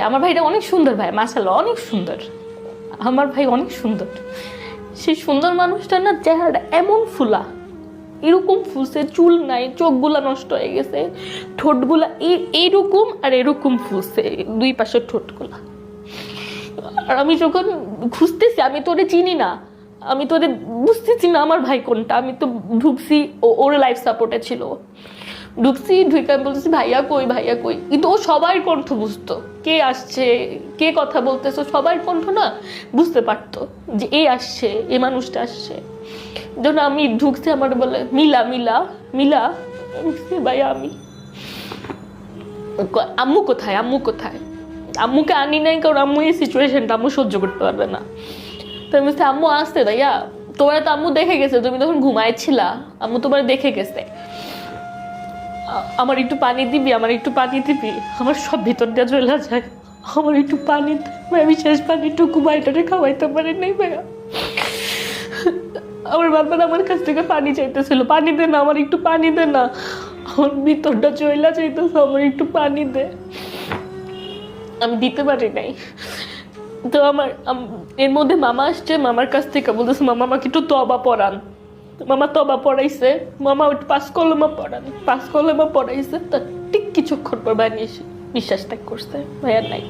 আমার ভাইটা অনেক সুন্দর ভাই, মাশাআল্লাহ অনেক সুন্দর, আমার ভাই অনেক সুন্দর। সেই সুন্দর মানুষটা না চেহারাটা এমন ফুলা, এরকম ফুলছে, চুল নাই, চোখগুলা নষ্ট হয়ে গেছে, ঠোঁটগুলা এইরকম আর এরকম ফুলছে, দুই পাশের ঠোঁটগুলা। আর আমি যখন খুঁজতেছি, আমি তোরে চিনি না, আমি তোরে বুঝতেছি না আমার ভাই কোনটা। আমি তো ঢুকছি, ওর লাইফ সাপোর্টে ছিল, ঢুকছি, ঢুকে বলতেছি ভাইয়া কই, ভাইয়া কই, কিন্তু ও সবার কণ্ঠ বুঝতো, কে আসছে, কে কথা বলতেছে, সবার কণ্ঠ না বুঝতে পারতো যে এই আসছে, এই মানুষটা আসছে। যখন আমি ঢুকছি আমার বলে মিলা মিলা মিলা, ভাইয়া আমি, আম্মু কোথায়, আম্মু কোথায়, আম্মুকে আনি নাই, কারণ আম্মু এই সিচুয়েশনটা আম্মু সহ্য করতে পারবে না। তো আমি বলছি আম্মু আসতে ভাইয়া, তোমার তো আম্মু দেখে গেছে, তুমি তখন ঘুমাইছিলা, আম্মু তোমার দেখে গেছে, আমার একটু পানি দিবি, আমার একটু পানি দিবি। আমার সব ভিতর দিয়ে চলে যায়, আমার একটু পানি, আমি শেষ পানিটুকু বাইটারে খাওয়াইতে পারি নাই ভাইয়া। আমার বারবার আমার কাছ থেকে পানি চাইতেছিল, পানি দে না, আমার একটু পানি দে না, আমার ভিতরটা চইলা চাইতেছে, আমার একটু পানি দে, আমি দিতে পারি নাই। তো আমার এর মধ্যে মামা আসছে, মামার কাছ থেকে বলতেছে মামা আমাকে একটু তবা পড়ান। মামা তবা পড়াইছে, মামা পাঁচ কলমা পড়ান, পাঁচ কলমা পড়াইছে, তার ঠিক কিছুক্ষণ পর বানিয়ে বিশ্বাস ত্যাগ করছে, ভাইয়া নাই।